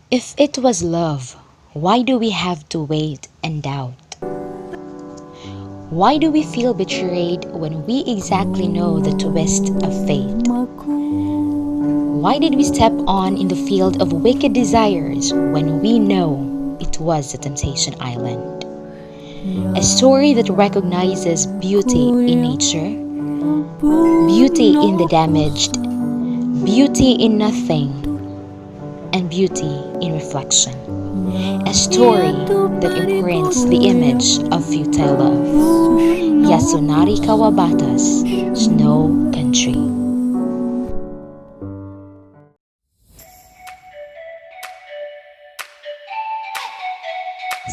If it was love, why do we have to wait and doubt? Why do we feel betrayed when we exactly know the twist of fate? Why did we step on in the field of wicked desires when we know it was the temptation island? A story that recognizes beauty in nature, beauty in the damaged, beauty in nothing, and beauty in reflection. A story that imprints the image of futile love. Yasunari Kawabata's Snow Country.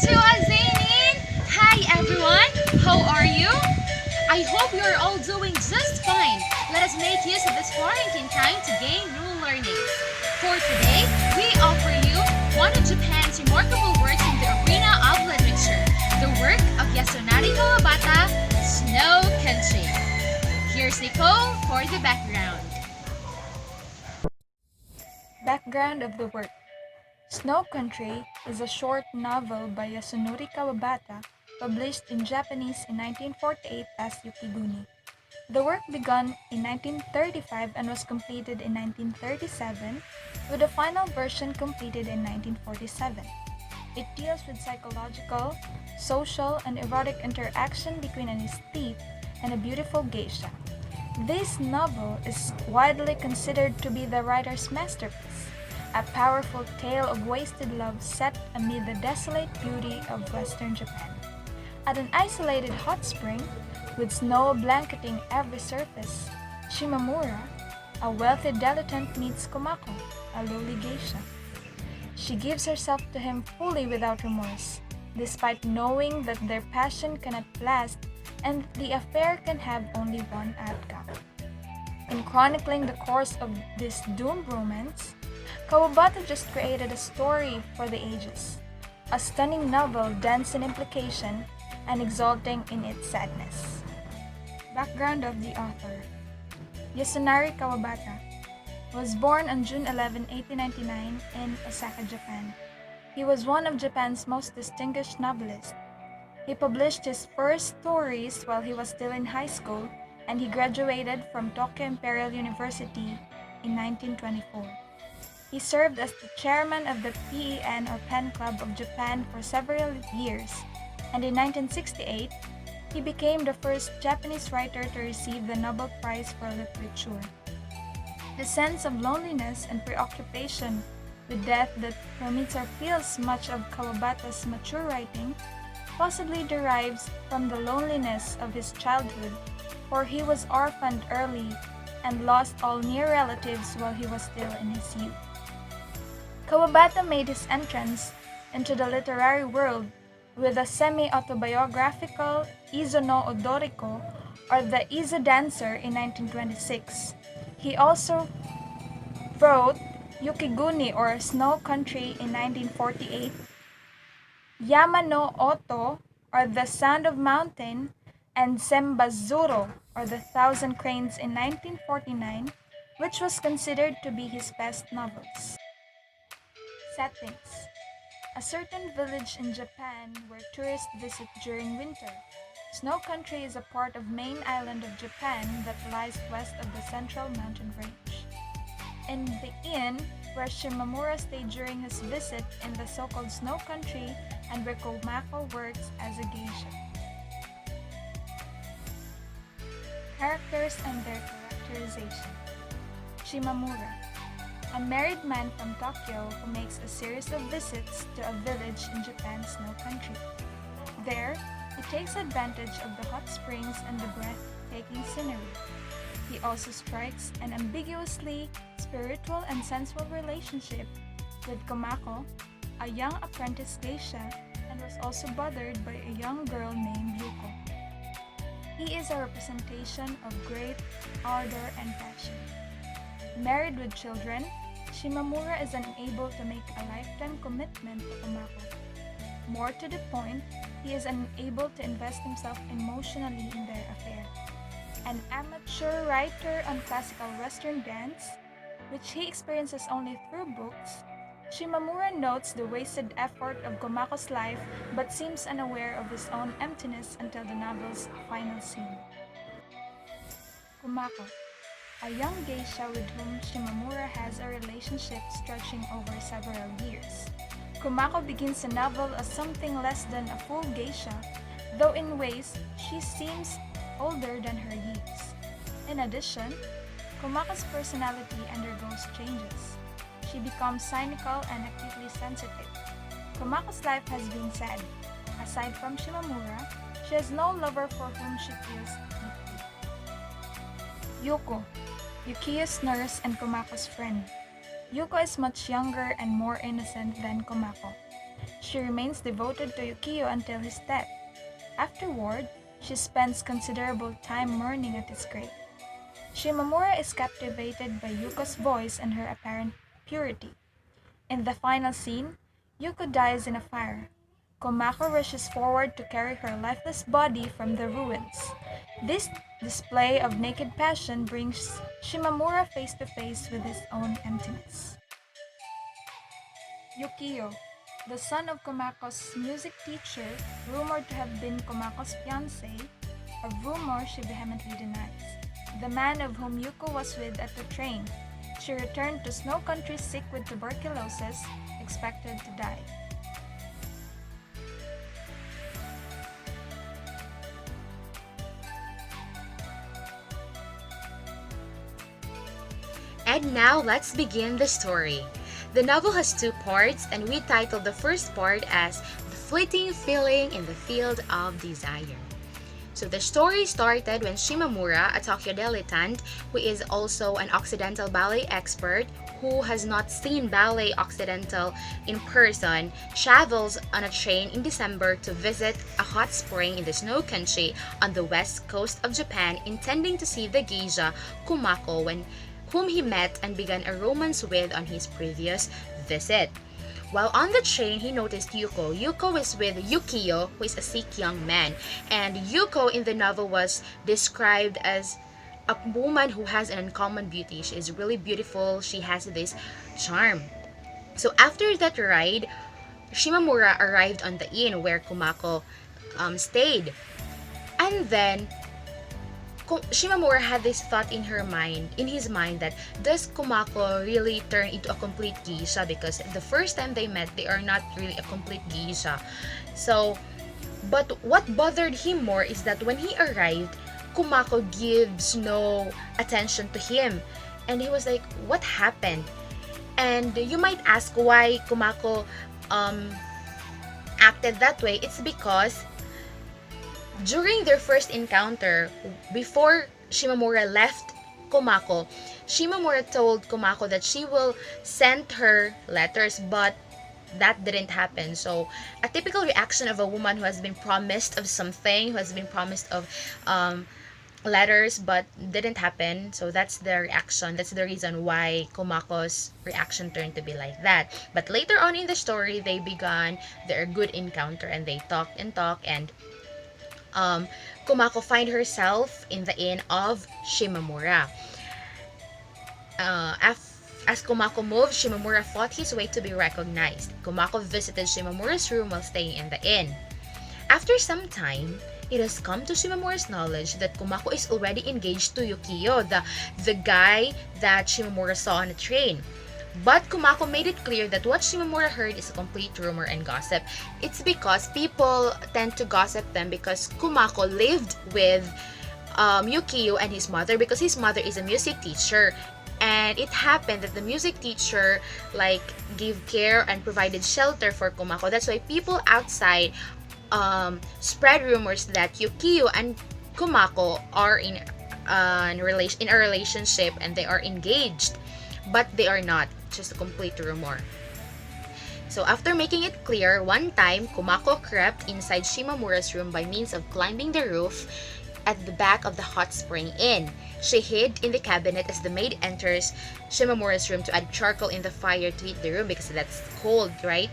Suazanin! Hi everyone! How are you? I hope you are all doing just fine. Let us make use of this quarantine time to gain new learnings. For today, we offer you one of Japan's remarkable works in the arena of literature, the work of Yasunari Kawabata, Snow Country. Here's Nicole for the background. Background of the work. Snow Country is a short novel by Yasunari Kawabata, published in Japanese in 1948 as Yukiguni. The work began in 1935 and was completed in 1937, with the final version completed in 1947. It deals with psychological, social, and erotic interaction between an aesthete and a beautiful geisha. This novel is widely considered to be the writer's masterpiece, a powerful tale of wasted love set amid the desolate beauty of Western Japan. At an isolated hot spring, with snow blanketing every surface, Shimamura, a wealthy dilettante, meets Komako, a lowly geisha. She gives herself to him fully without remorse, despite knowing that their passion cannot last and the affair can have only one outcome. In chronicling the course of this doomed romance, Kawabata just created a story for the ages, a stunning novel dense in implication and exalting in its sadness. Background of the author. Yasunari Kawabata was born on June 11, 1899 in Osaka, Japan. He was one of Japan's most distinguished novelists. He published his first stories while he was still in high school, and he graduated from Tokyo Imperial University in 1924. He served as the chairman of the PEN or Pen Club of Japan for several years, and in 1968, he became the first Japanese writer to receive the Nobel Prize for Literature. The sense of loneliness and preoccupation with death that permeates or feels much of Kawabata's mature writing possibly derives from the loneliness of his childhood, for he was orphaned early and lost all near relatives while he was still in his youth. Kawabata made his entrance into the literary world with the semi-autobiographical Izo no Odoriko, or The Izo Dancer, in 1926. He also wrote Yukiguni, or Snow Country, in 1948, Yama no Oto, or The Sound of Mountain, and Sembazuro, or The Thousand Cranes, in 1949, which was considered to be his best novels. Settings. A certain village in Japan where tourists visit during winter. Snow Country is a part of main island of Japan that lies west of the central mountain range. In the inn where Shimamura stayed during his visit in the so-called Snow Country, and where Komako works as a geisha. Characters and their characterization. Shimamura, a married man from Tokyo who makes a series of visits to a village in Japan's Snow Country. There, he takes advantage of the hot springs and the breathtaking scenery. He also strikes an ambiguously spiritual and sensual relationship with Komako, a young apprentice geisha, and was also bothered by a young girl named Yuko. He is a representation of great ardor and passion. Married with children, Shimamura is unable to make a lifetime commitment to Komako. More to the point, he is unable to invest himself emotionally in their affair. An amateur writer on classical Western dance, which he experiences only through books, Shimamura notes the wasted effort of Komako's life but seems unaware of his own emptiness until the novel's final scene. Komako, a young geisha with whom Shimamura has a relationship stretching over several years. Komako begins the novel as something less than a full geisha, though in ways she seems older than her years. In addition, Komako's personality undergoes changes. She becomes cynical and acutely sensitive. Komako's life has been sad. Aside from Shimamura, she has no lover for whom she feels deeply. Yuko, Yukiyo's nurse and Komako's friend. Yuko is much younger and more innocent than Komako. She remains devoted to Yukiyo until his death. Afterward, she spends considerable time mourning at his grave. Shimamura is captivated by Yuko's voice and her apparent purity. In the final scene, Yuko dies in a fire. Komako rushes forward to carry her lifeless body from the ruins. This display of naked passion brings Shimamura face to face with his own emptiness. Yukiyo, the son of Komako's music teacher, rumored to have been Komako's fiancé, a rumor she vehemently denies. The man of whom Yuko was with at the train. She returned to Snow Country sick with tuberculosis, expected to die. And now let's begin the story. The novel has two parts, and we titled the first part as The Fleeting Feeling in the Field of Desire. So the story started when Shimamura, a Tokyo dilettante who is also an Occidental ballet expert who has not seen ballet Occidental in person, travels on a train in December to visit a hot spring in the Snow Country on the west coast of Japan, intending to see the geisha Kumako whom he met and began a romance with on his previous visit. While on the train, he noticed Yuko. Yuko is with Yukiyo, who is a sick young man. And Yuko in the novel was described as a woman who has an uncommon beauty. She is really beautiful. She has this charm. So after that ride, Shimamura arrived on the inn where Kumako stayed. And then Shimamura had this thought in his mind that does Komako really turn into a complete geisha, because the first time they met they are not really a complete geisha. So, but what bothered him more is that when he arrived, Komako gives no attention to him, and he was like, what happened? And you might ask why Komako acted that way. It's because during their first encounter, before Shimamura left Komako, Shimamura told Komako that she will send her letters, but that didn't happen. So, a typical reaction of a woman who has been promised of something, who has been promised of letters, but didn't happen. So, that's the reaction. That's the reason why Komako's reaction turned to be like that. But later on in the story, they began their good encounter, and they talked, and Komako find herself in the inn of Shimamura. As Komako moved, Shimamura fought his way to be recognized. Komako visited Shimamura's room while staying in the inn. After some time, it has come to Shimamura's knowledge that Komako is already engaged to Yukiyo, the guy that Shimamura saw on the train. But Komako made it clear that what Shimamura heard is a complete rumor and gossip. It's because people tend to gossip them because Komako lived with Yukiyo and his mother, because his mother is a music teacher. And it happened that the music teacher gave care and provided shelter for Komako. That's why people outside spread rumors that Yukiyo and Komako are in a relationship and they are engaged. But they are not, just a complete rumor. So after making it clear, one time, Komako crept inside Shimamura's room by means of climbing the roof at the back of the hot spring inn. She hid in the cabinet as the maid enters Shimamura's room to add charcoal in the fire to heat the room because that's cold, right?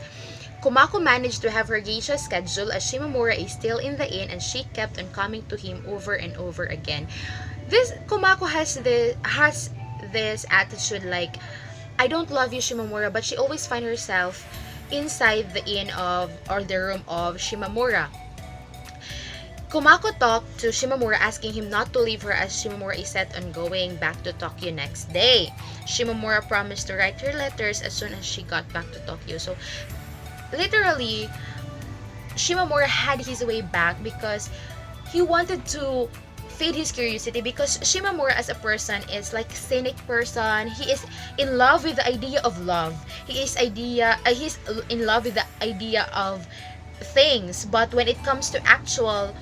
Komako managed to have her geisha schedule as Shimamura is still in the inn, and she kept on coming to him over and over again. This Komako has this attitude I don't love you, Shimamura, but she always finds herself inside the inn of or the room of Shimamura. Kumako talked to Shimamura asking him not to leave her as Shimamura is set on going back to Tokyo next day. Shimamura promised to write her letters as soon as she got back to Tokyo. So literally, Shimamura had his way back because he wanted to feed his curiosity, because Shimamura as a person is like cynic person. He is in love with the idea of love. He's in love with the idea of things, but when it comes to actual,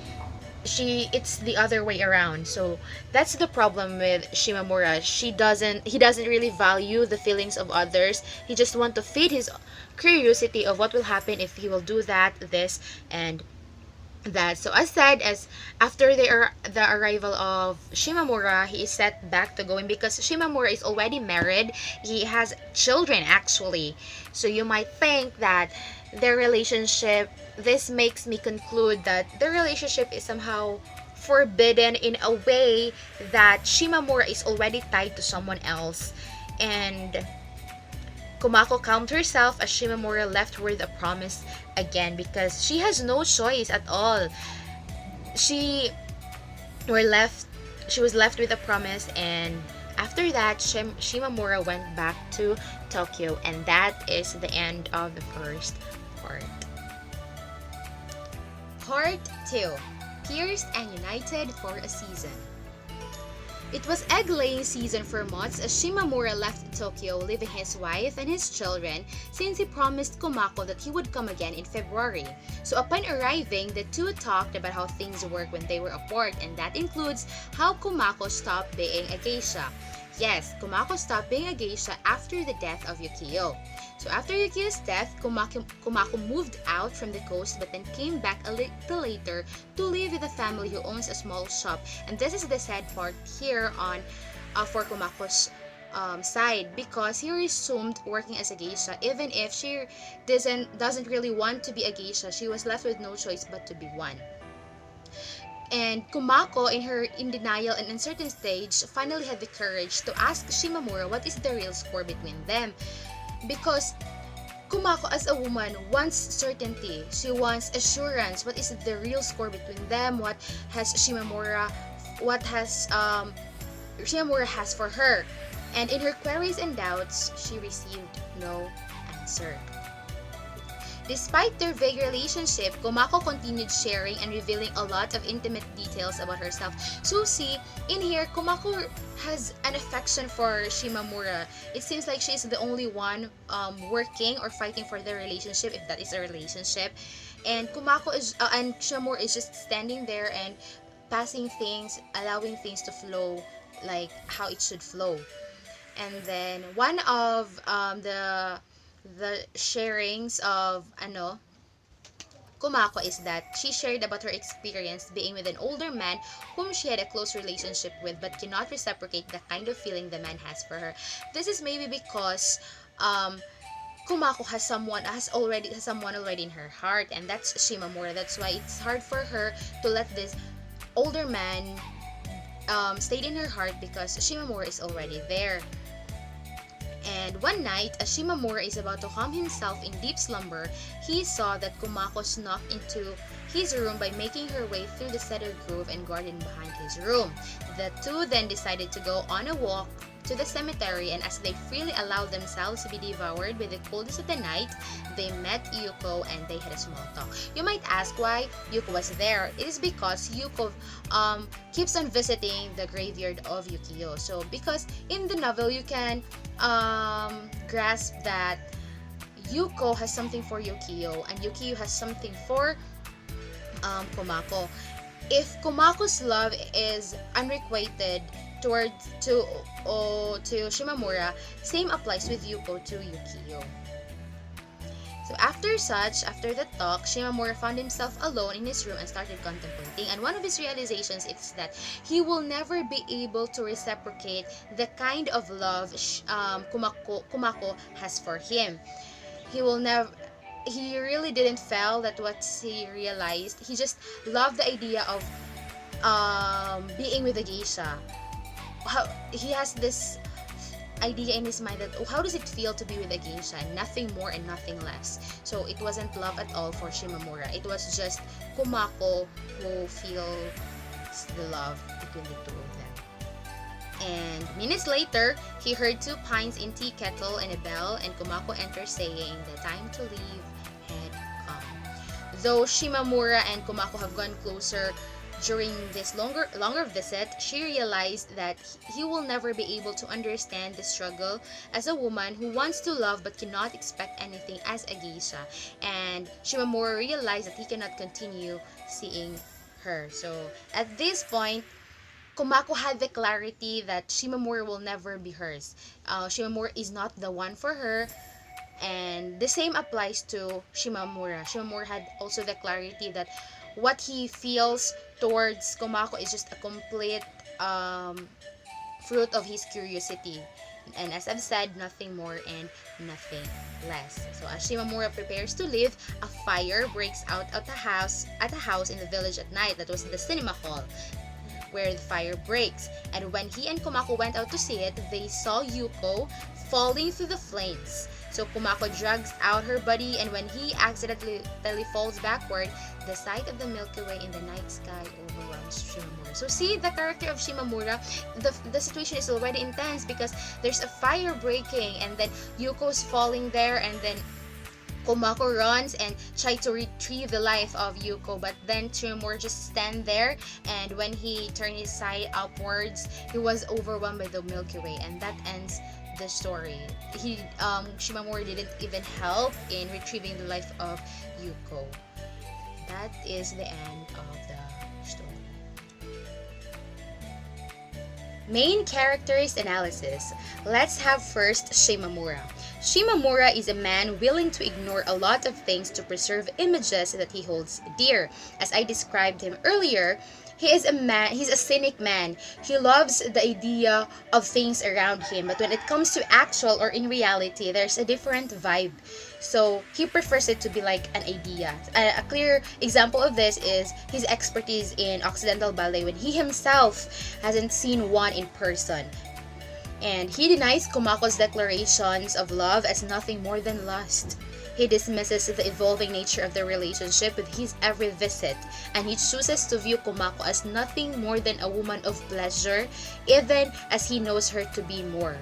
she it's the other way around. So that's the problem with Shimamura. He doesn't really value the feelings of others. He just want to feed his curiosity of what will happen if he will do that, this, and that. So as said, as after the arrival of Shimamura, he is set back to going because Shimamura is already married. He has children actually. So you might think that their relationship, this makes me conclude that their relationship is somehow forbidden in a way that Shimamura is already tied to someone else. And Kumako calmed herself as Shimamura left her with a promise again, because she has no choice at all. She were left she was left with a promise, and after that Shimamura went back to Tokyo, and that is the end of the first part. Part 2. Pierced and United for a Season. It was egg-laying season for months as Shimamura left Tokyo, leaving his wife and his children, since he promised Komako that he would come again in February. So upon arriving, the two talked about how things work when they were apart, and that includes how Komako stopped being a geisha. Yes, Komako stopped being a geisha after the death of Yukio. So after Yukio's death, Komako moved out from the coast, but then came back a little later to live with a family who owns a small shop. And this is the sad part here on for Komako's side, because he resumed working as a geisha even if she doesn't really want to be a geisha. She was left with no choice but to be one. And Kumako, in denial and uncertain stage, finally had the courage to ask Shimamura what is the real score between them. Because Kumako as a woman wants certainty. She wants assurance. What is the real score between them? What has Shimamura has for her? And in her queries and doubts, she received no answer. Despite their vague relationship, Komako continued sharing and revealing a lot of intimate details about herself. So see, in here, Komako has an affection for Shimamura. It seems like she's the only one working or fighting for their relationship, if that is a relationship. And Shimamura is just standing there and passing things, allowing things to flow like how it should flow. And then one of the sharings of Kumako is that she shared about her experience being with an older man whom she had a close relationship with but cannot reciprocate the kind of feeling the man has for her. This is maybe because Kumako has someone already in her heart, and that's Shimamura. That's why it's hard for her to let this older man stay in her heart, because Shimamura is already there. And one night, as Shimamura is about to calm himself in deep slumber, he saw that Kumako snuck into his room by making her way through the cedar grove and garden behind his room. The two then decided to go on a walk to the cemetery, and as they freely allowed themselves to be devoured by the coldness of the night, they met Yuko and they had a small talk. You might ask why Yuko was there. It is because Yuko keeps on visiting the graveyard of Yukio. So because in the novel you can grasp that Yuko has something for Yukio and Yukio has something for Komako. If Komako's love is unrequited to Shimamura, same applies with Yuko to Yukio. So after the talk, Shimamura found himself alone in his room and started contemplating. And one of his realizations is that he will never be able to reciprocate the kind of love Kumako has for him. He really didn't feel that what he realized. He just loved the idea of being with a geisha. He has this idea in his mind that, oh, how does it feel to be with a geisha? Nothing more and nothing less. So it wasn't love at all for Shimamura. It was just Kumako who feels the love between the two of them. And minutes later, he heard two pines in tea kettle and a bell, and Kumako enters saying the time to leave had come. Though Shimamura and Kumako have gone closer during this longer visit, she realized that he will never be able to understand the struggle as a woman who wants to love but cannot expect anything as a geisha. And Shimamura realized that he cannot continue seeing her. So at this point, Kumako had the clarity that Shimamura will never be hers. Shimamura is not the one for her, and the same applies to Shimamura. Shimamura had also the clarity that what he feels towards Komako is just a complete fruit of his curiosity. And as I've said, nothing more and nothing less. So as Shimamura prepares to leave, a fire breaks out at a house in the village at night. That was the cinema hall where the fire breaks. And when he and Komako went out to see it, they saw Yuko falling through the flames. So Kumako drags out her body, and when he accidentally falls backward, the sight of the Milky Way in the night sky overwhelms Shimamura. So see the character of Shimamura, the situation is already intense because there's a fire breaking, and then Yuko's falling there, and then Komako runs and tries to retrieve the life of Yuko, but then Shimamura just stand there, and when he turned his side upwards, he was overwhelmed by the Milky Way, and that ends the story. Shimamura didn't even help in retrieving the life of Yuko. That is the end of the story. Main characters analysis. Let's have first Shimamura. Shimamura is a man willing to ignore a lot of things to preserve images that he holds dear. As I described him earlier, he's a cynic man. He loves the idea of things around him, but when it comes to actual or in reality, there's a different vibe. So he prefers it to be like an idea. A clear example of this is his expertise in Occidental ballet when he himself hasn't seen one in person. And he denies Kumako's declarations of love as nothing more than lust. He dismisses the evolving nature of the relationship with his every visit, and he chooses to view Kumako as nothing more than a woman of pleasure, even as he knows her to be more.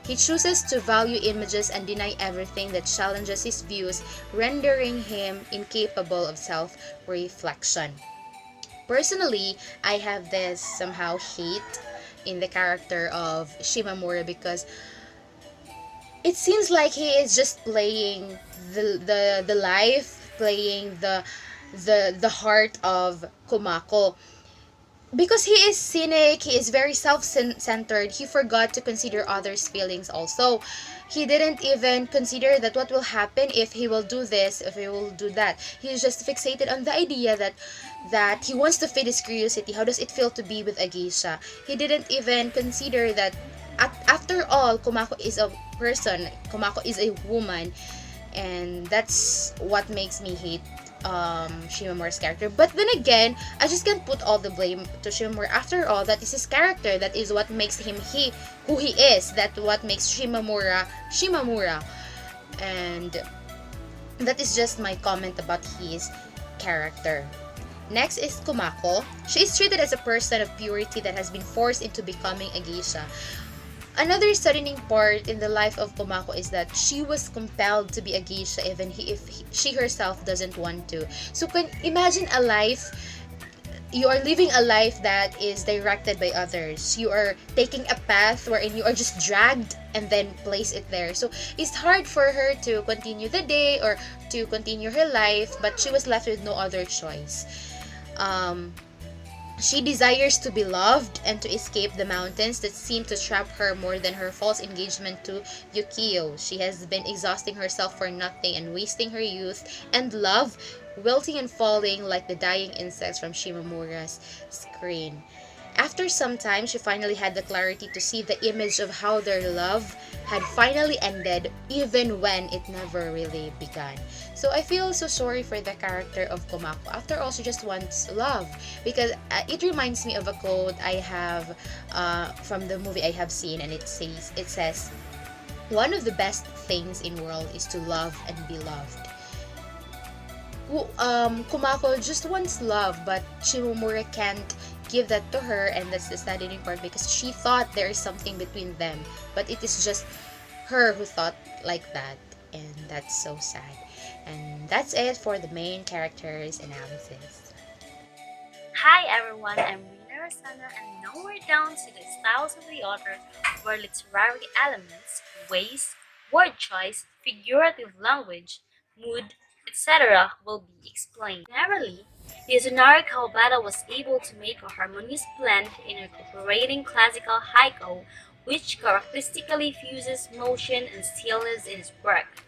He chooses to value images and deny everything that challenges his views, rendering him incapable of self-reflection. Personally, I have this somehow hate in the character of Shimamura because it seems like he is just playing the life, playing the heart of Kumako. Because he is cynic, he is very self-centered, he forgot to consider others' feelings also. He didn't even consider that what will happen if he will do this, if he will do that. He is just fixated on the idea that he wants to feed his curiosity. How does it feel to be with a geisha? He didn't even consider that after all, Kumako is a person, Kumako is a woman, and that's what makes me hate Shimamura's character. But then again, I just can't put all the blame to Shimamura. After all, that is his character. That is what makes him who he is. That's what makes Shimamura Shimamura. And that is just my comment about his character. Next is Kumako. She is treated as a person of purity that has been forced into becoming a geisha. Another saddening part in the life of Kumako is that she was compelled to be a geisha even if she herself doesn't want to. So can imagine a life, you are living a life that is directed by others. You are taking a path wherein you are just dragged and then place it there. So it's hard for her to continue the day or to continue her life, but she was left with no other choice. She desires to be loved and to escape the mountains that seem to trap her more than her false engagement to Yukio. She has been exhausting herself for nothing and wasting her youth and love, wilting and falling like the dying insects from Shimamura's screen. After some time, she finally had the clarity to see the image of how their love had finally ended, even when it never really began. So I feel so sorry for the character of Kumako. After all, she just wants love. Because it reminds me of a quote I have from the movie I have seen, and it says, One of the best things in world is to love and be loved. Kumako just wants love, but Shimomura can't give that to her, and that's the saddening part because she thought there is something between them, but it is just her who thought like that, and that's so sad. And that's it for the main characters analysis. Hi everyone, I'm Rina Rosana, and now we're down to the styles of the author, where literary elements, ways, word choice, figurative language, mood, etc. will be explained. Generally, Yasunari Kawabata was able to make a harmonious blend in incorporating classical haiku, which characteristically fuses motion and stillness in his work.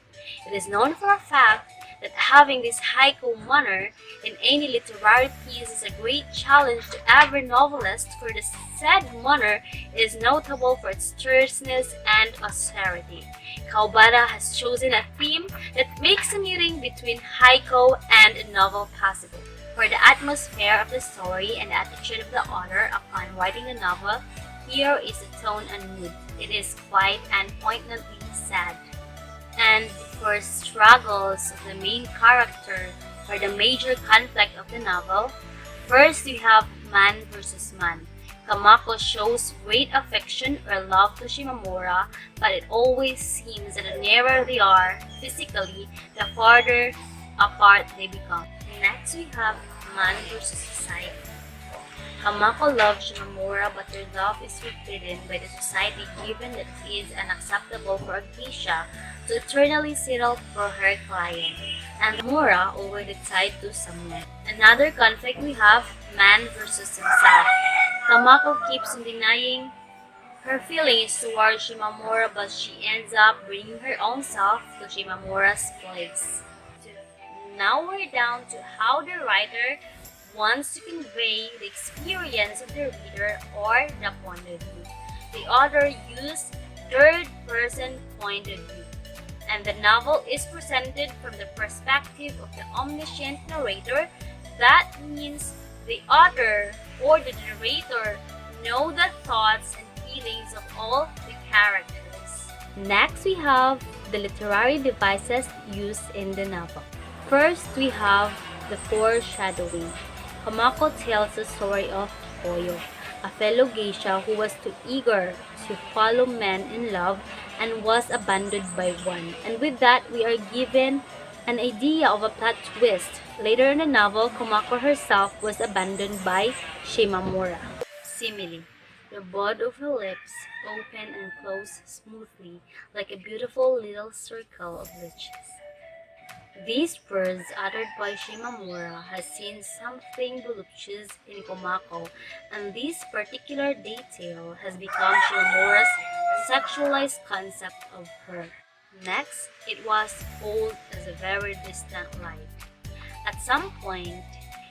It is known for a fact that having this haiku manner in any literary piece is a great challenge to every novelist, for the said manner is notable for its terseness and austerity. Kawabata has chosen a theme that makes a meeting between haiku and a novel possible. For the atmosphere of the story and the attitude of the author upon writing the novel, here is the tone and mood. It is quiet and poignantly sad. And for struggles of the main character, or the major conflict of the novel, first we have man versus man. Kamako shows great affection or love to Shimamura, but it always seems that the nearer they are physically, the farther apart they become. Next we have man versus society. Kamako loves Shimamura, but their love is forbidden by the society, given that it is unacceptable for a geisha to eternally settle for her client, and Mura already tied to someone. Another conflict we have, man versus himself. Kamako keeps on denying her feelings towards Shimamura, but she ends up bringing her own self to Shimamura's place. Now we're down to how the writer wants to convey the experience of the reader or the point of view. The author used third-person point of view, and the novel is presented from the perspective of the omniscient narrator. That means the author or the narrator know the thoughts and feelings of all the characters. Next, we have the literary devices used in the novel. First, we have the foreshadowing. Kamako tells the story of Koyo, a fellow geisha who was too eager to follow men in love and was abandoned by one. And with that, we are given an idea of a plot twist. Later in the novel, Komako herself was abandoned by Shimamura. Simile. The bud of her lips open and close smoothly like a beautiful little circle of riches. These words uttered by Shimamura has seen something voluptuous in Komako, and this particular detail has become Shimamura's sexualized concept of her. Next, it was old as a very distant light. At some point,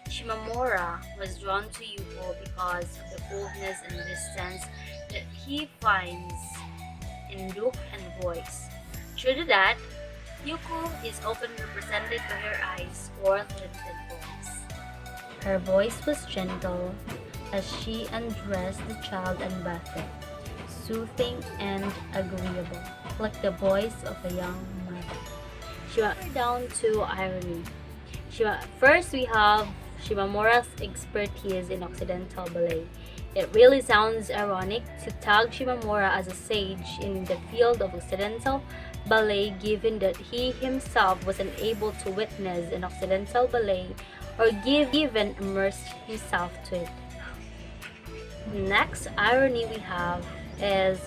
Shimamura was drawn to Yuko because of the coldness and distance that he finds in look and voice. True to that, Yuko is often represented by her eyes or limited voice. Her voice was gentle as she undressed the child and bathed it, soothing and agreeable, like the voice of a young mother. She went down to irony. First, we have Shimamura's expertise in Occidental ballet. It really sounds ironic to tag Shimamura as a sage in the field of Occidental ballet, given that he himself was unable to witness an Occidental ballet or even immerse himself to it. Next irony we have is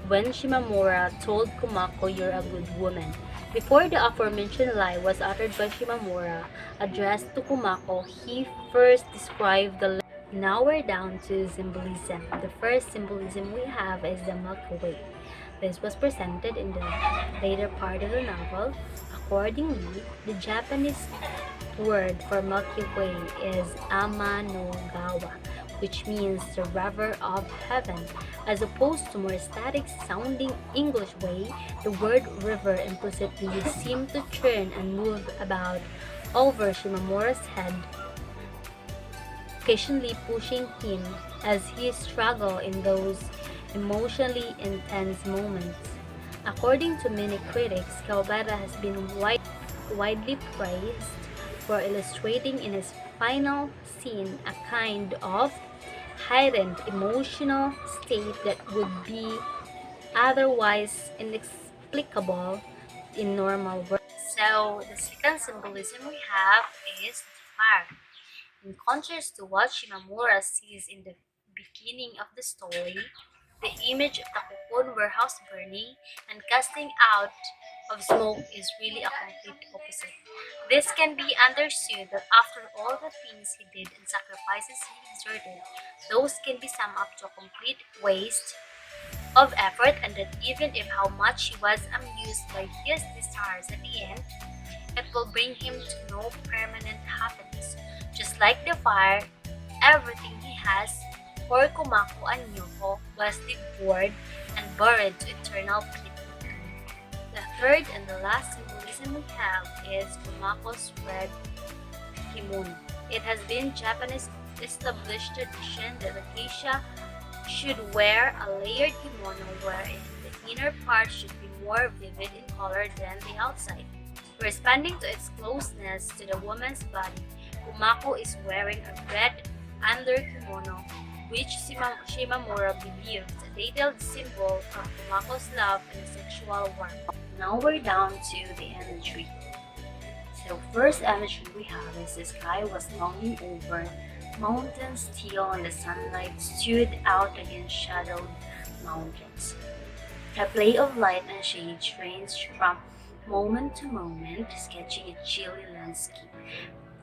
when Shimamura told Kumako, "You're a good woman." Before the aforementioned lie was uttered by Shimamura, addressed to Kumako, he first described the. Now we're down to symbolism. The first symbolism we have is the Milky Way. This was presented in the later part of the novel. Accordingly, the Japanese word for Milky Way is Ama no Gawa, which means the river of heaven. As opposed to more static sounding English way, the word river implicitly would seem to turn and move about over Shimamura's head, occasionally pushing him as he struggled in those emotionally intense moments. According to many critics, Kawabata has been widely praised for illustrating in his final scene a kind of heightened emotional state that would be otherwise inexplicable in normal work. So the second symbolism we have is the fire. In contrast to what Shimamura sees in the beginning of the story, the image of the cocoon warehouse burning and casting out of smoke is really a complete opposite. This can be understood that after all the things he did and sacrifices he exerted, those can be summed up to a complete waste of effort, and that even if how much he was amused by his desires at the end, it will bring him to no permanent happiness. Just like the fire, everything he has for Kumako and Yoko was devoured and buried to eternal pit. The third and the last symbolism we have is Kumako's red kimono. It has been Japanese established tradition that the geisha should wear a layered kimono wherein the inner part should be more vivid in color than the outside. Corresponding to its closeness to the woman's body, Kumako is wearing a red under kimono, which Shimamura believes a detailed symbol of Kumako's love and sexual warmth. Now we're down to the imagery. So first imagery we have is the sky was longing over, mountains still and the sunlight stood out against shadowed mountains. A play of light and shades ranged from moment to moment, sketching a chilly landscape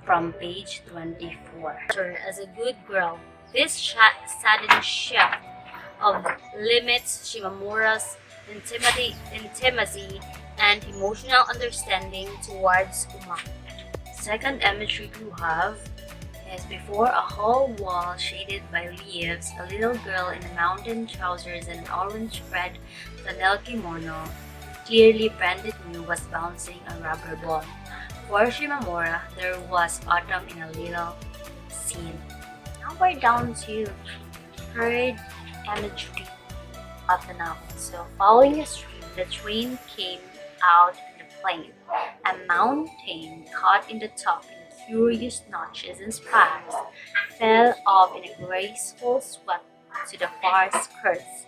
from page 24. As a good girl, this sudden shift of limits Shimamura's intimacy and emotional understanding towards Kumako. Second imagery we have is before a whole wall shaded by leaves, a little girl in mountain trousers and orange red flannel kimono, clearly branded new, was bouncing a rubber ball. For Shimamura, there was autumn in a little scene. Now we're down to third imagery of the novel. So following a stream, the train came out in the plain. A mountain caught in the top in curious notches and spires fell off in a graceful sweep to the far skirts.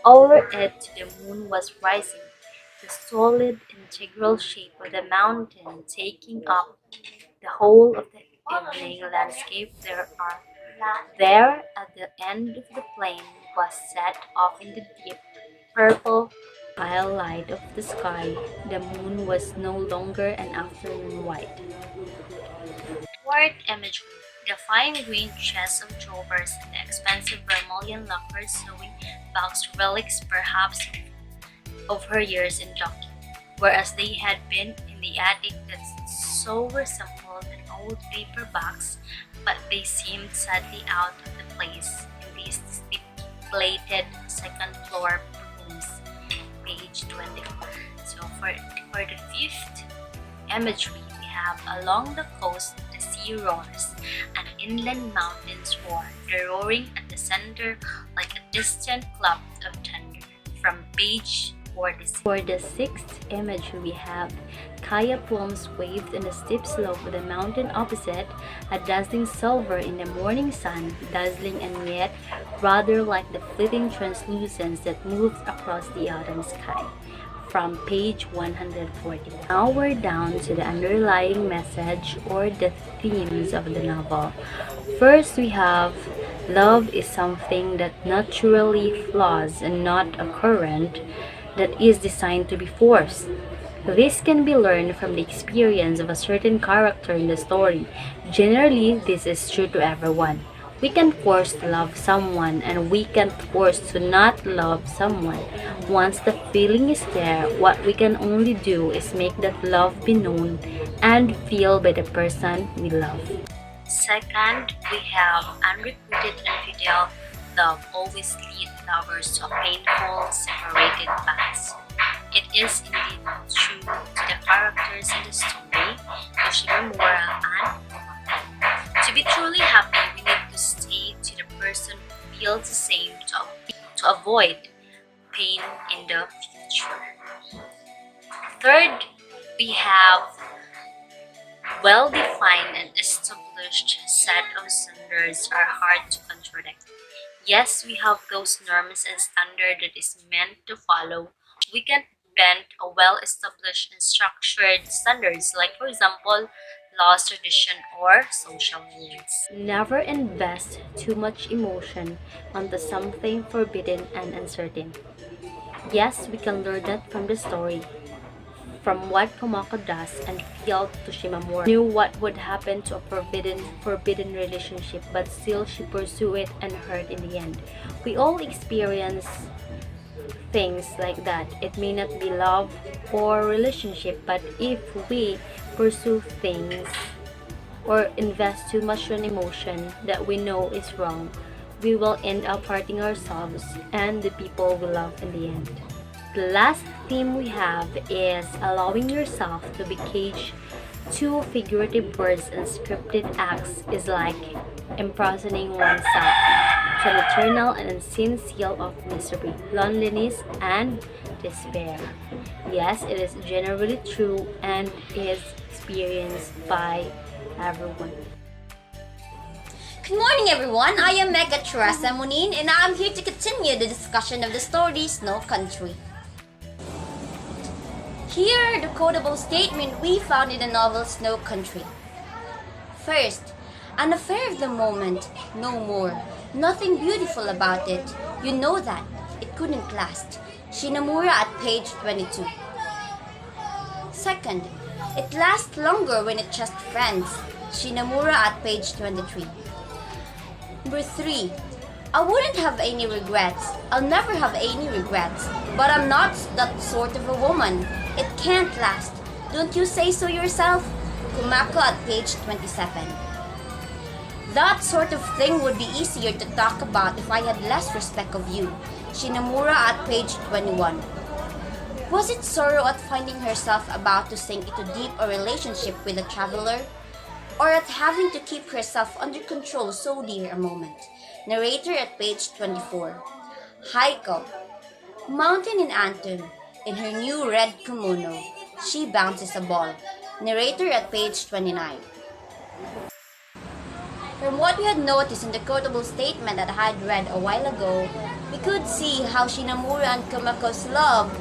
Over it the moon was rising, the solid integral shape of the mountain taking up the whole of the evening landscape. There at the end of the plain was set off in the deep purple pale light of the sky. The moon was no longer an afternoon white. Fourth imagery. The fine-grained chest of drawers and the expensive vermilion lacquered sewing box relics perhaps of her years in Docky, whereas they had been in the attic that so resembled an old paper box, but they seemed sadly out of the place in these plated second floor rooms, page 24. So for the fifth imagery, we have along the coast the sea roars, and inland mountains roar, the roaring at the center like a distant clap of thunder, from page 46. For the sixth image, we have Kaya plums waved on the steep slope of the mountain opposite, a dazzling silver in the morning sun, dazzling and yet rather like the fleeting translucence that moves across the autumn sky. From page 140. Now we're down to the underlying message or the themes of the novel. First, we have love is something that naturally flows and not a current that is designed to be forced. This can be learned from the experience of a certain character in the story. Generally, this is true to everyone. We can force to love someone and we can force to not love someone. Once the feeling is there, what we can only do is make that love be known and feel by the person we love. Second, we have unrequited infidel love always lead lovers to a painful separated paths. It is indeed true to the characters in the story, Yoshimura and Komako. To be truly happy, we need to stay to the person who feels the same to avoid pain in the future. Third, we have well-defined and established set of standards are hard to contradict. Yes, we have those norms and standard that is meant to follow. We can't bend a well-established and structured standards like, for example, laws, tradition, or social rules. Never invest too much emotion onto something forbidden and uncertain. Yes, we can learn that from the story, from what Komako does and feel to Shimamura. Knew what would happen to a forbidden relationship, but still she pursued it and hurt in the end. We all experience things like that. It may not be love or relationship, but if we pursue things or invest too much on emotion that we know is wrong, we will end up hurting ourselves and the people we love in the end. The last theme we have is allowing yourself to be caged to figurative words and scripted acts is like imprisoning oneself to an eternal and unseen seal of misery, loneliness, and despair. Yes, it is generally true and is experienced by everyone. Good morning, everyone. I am Mega Teresa Munin, and I'm here to continue the discussion of the story Snow Country. Here are the quotable statements we found in the novel Snow Country. First, an affair of the moment, no more. Nothing beautiful about it. You know that. It couldn't last. Shinamura at page 22. Second, it lasts longer when it's just friends. Shinamura at page 23. Number 3. I wouldn't have any regrets. I'll never have any regrets. But I'm not that sort of a woman. It can't last. Don't you say so yourself? Kumako at page 27. That sort of thing would be easier to talk about if I had less respect of you. Shinamura at page 21. Was it sorrow at finding herself about to sink into deep a relationship with a traveler? Or at having to keep herself under control so dear a moment? Narrator at page 24. Haiko. Mountain in Anton. In her new red kimono, she bounces a ball. Narrator at page 29. From what we had noticed in the quotable statement that I had read a while ago, we could see how Shinamura and Kumako's love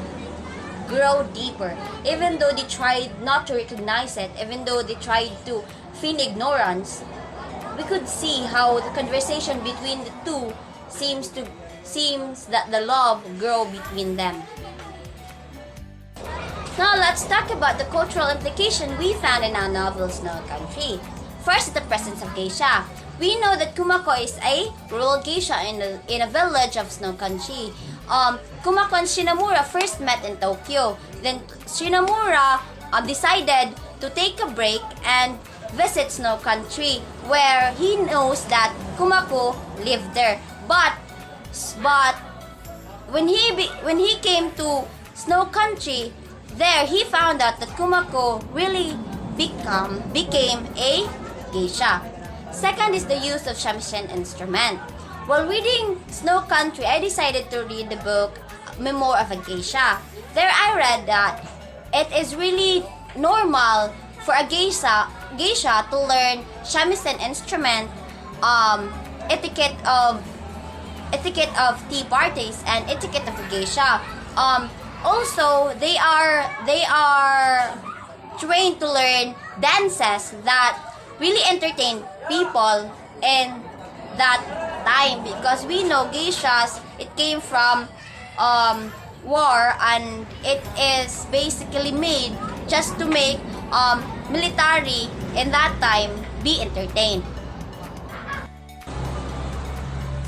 grow deeper. Even though they tried not to recognize it, even though they tried to feign ignorance, we could see how the conversation between the two seems that the love grow between them. Now let's talk about the cultural implication we found in our novel Snow Country. First, the presence of geisha. We know that Kumako is a rural geisha in a village of Snow Country. Kumako and Shinamura first met in Tokyo. Then Shinamura decided to take a break and visit Snow Country, where he knows that Kumako lived there. But when he came to Snow Country, there he found out that Kumako really became a geisha. Second is the use of shamisen instrument. While reading Snow Country, I decided to read the book Memoir of a Geisha. There I read that it is really normal for a geisha to learn shamisen instrument, etiquette of tea parties, and etiquette of a geisha. Also, they are trained to learn dances that really entertain people in that time, because we know geishas, it came from war, and it is basically made just to make military in that time be entertained.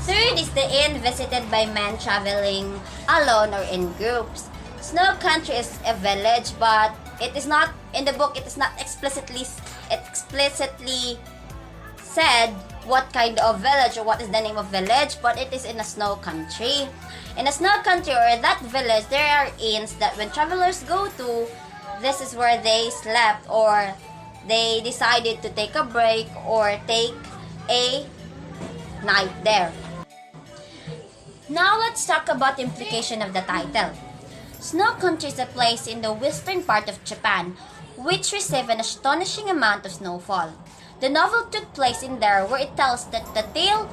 Third is the inn visited by men traveling alone or in groups. Snow Country is a village, but it is not in the book. It is not explicitly said what kind of village or what is the name of village, but it is in a snow country. In a snow country or that village, there are inns that when travelers go to, this is where they slept, or they decided to take a break or take a night there. Now let's talk about the implication of the title. Snow Country is a place in the western part of Japan, which received an astonishing amount of snowfall. The novel took place in there, where it tells that the tale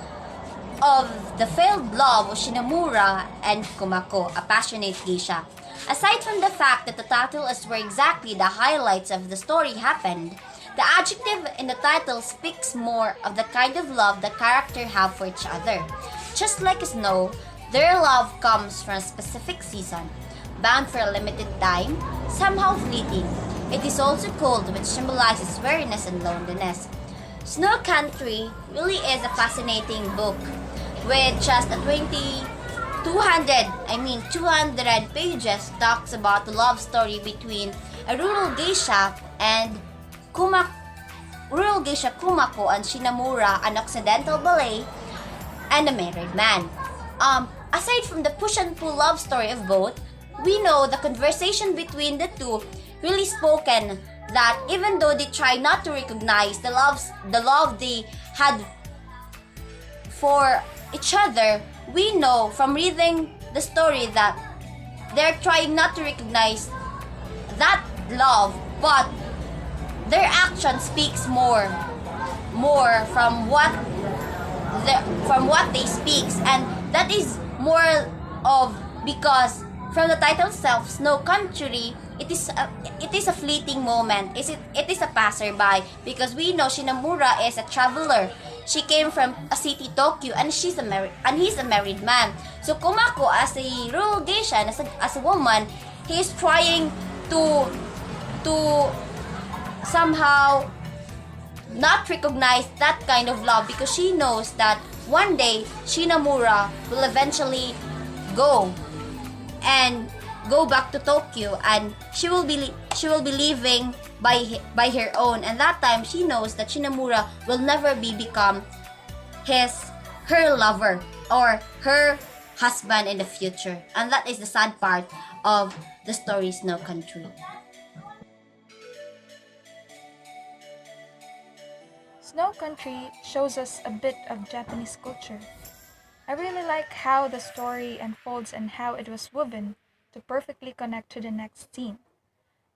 of the failed love of Shinomura and Kumako, a passionate geisha. Aside from the fact that the title is where exactly the highlights of the story happened, the adjective in the title speaks more of the kind of love the character have for each other. Just like snow, their love comes from a specific season, bound for a limited time, somehow fleeting. It is also cold, which symbolizes weariness and loneliness. Snow Country really is a fascinating book with just a 200 pages talks about the love story between a rural geisha and rural geisha Kumako and Shinamura, an Occidental ballet, and a married man. Aside from the push and pull love story of both, we know the conversation between the two really spoken that even though they try not to recognize the love they had for each other, we know from reading the story that they're trying not to recognize that love, but their action speaks more from what they speaks, and that is more of because from the title itself, Snow Country, it is a fleeting moment. It is a passerby because we know Shinamura is a traveler. She came from a city, Tokyo, and he's a married man. So Kumako, as a rural geisha and as a woman, he is trying to somehow not recognize that kind of love because she knows that one day Shinamura will eventually go and go back to Tokyo, and she will be living by her own, and that time she knows that Shinamura will never become her lover or her husband in the future, and that is the sad part of the story Snow Country. Snow Country shows us a bit of Japanese culture. I really like how the story unfolds and how it was woven to perfectly connect to the next scene.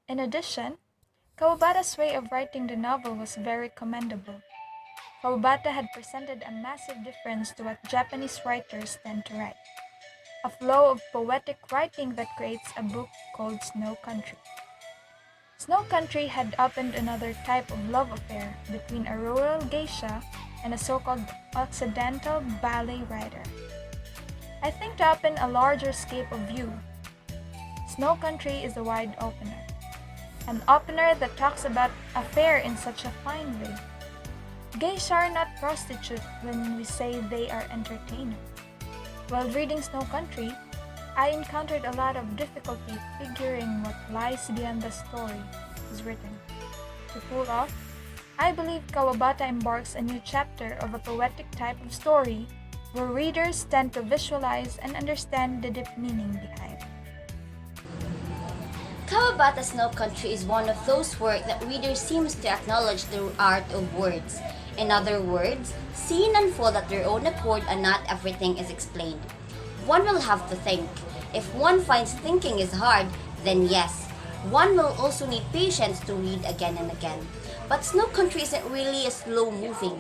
In addition, Kawabata's way of writing the novel was very commendable. Kawabata had presented a massive difference to what Japanese writers tend to write, a flow of poetic writing that creates a book called Snow Country. Snow Country had opened another type of love affair between a rural geisha and a so-called Occidental ballet writer. I think to open a larger scope of view, Snow Country is a wide opener. An opener that talks about affair in such a fine way. Geisha are not prostitutes when we say they are entertainers. While reading Snow Country, I encountered a lot of difficulty figuring what lies beyond the story is written. To pull off, I believe Kawabata embarks a new chapter of a poetic type of story where readers tend to visualize and understand the deep meaning behind. Kawabata's Snow Country is one of those works that readers seems to acknowledge the art of words. In other words, see and unfold at their own accord and not everything is explained. One will have to think. If one finds thinking is hard, then yes, one will also need patience to read again and again. But Snow Country isn't really a slow moving.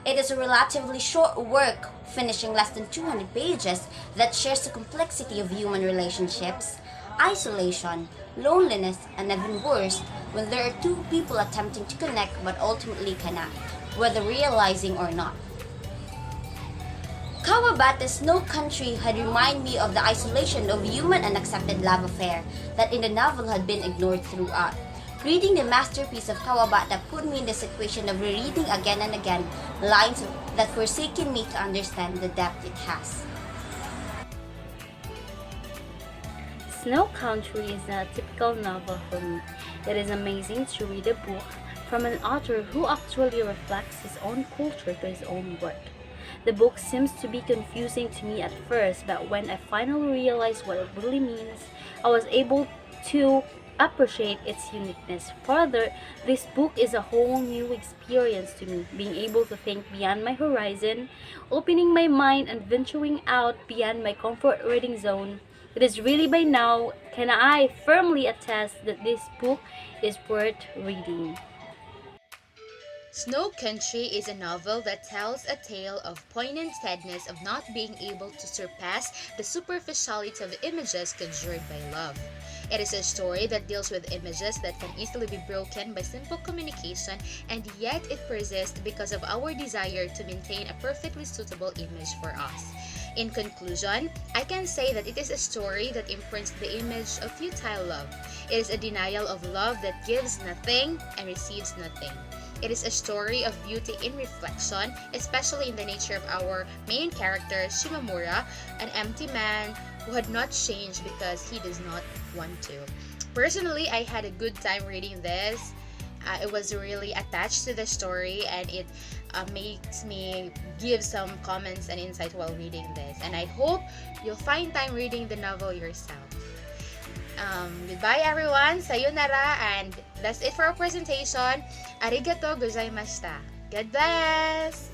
It is a relatively short work, finishing less than 200 pages, that shares the complexity of human relationships, isolation, loneliness, and even worse, when there are two people attempting to connect but ultimately cannot, whether realizing or not. Kawabata's Snow Country had reminded me of the isolation of human unaccepted love affair that in the novel had been ignored throughout. Reading the masterpiece of Kawabata put me in the situation of rereading again and again lines that forsaken me to understand the depth it has. Snow Country is a typical novel for me. It is amazing to read a book from an author who actually reflects his own culture to his own work. The book seems to be confusing to me at first, but when I finally realized what it really means, I was able to appreciate its uniqueness. Further, this book is a whole new experience to me, being able to think beyond my horizon, opening my mind and venturing out beyond my comfort reading zone It is really by now can I firmly attest that this book is worth reading. Snow Country is a novel that tells a tale of poignant sadness of not being able to surpass the superficiality of images conjured by love. It is a story that deals with images that can easily be broken by simple communication, and yet it persists because of our desire to maintain a perfectly suitable image for us. In conclusion, I can say that it is a story that imprints the image of futile love. It is a denial of love that gives nothing and receives nothing. It is a story of beauty in reflection, especially in the nature of our main character, Shimamura, an empty man who had not changed because he does not want to. Personally, I had a good time reading this. I was really attached to the story, and it makes me give some comments and insight while reading this. And I hope you'll find time reading the novel yourself. Goodbye everyone, sayonara, and that's it for our presentation. Arigato gozaimashita. God bless!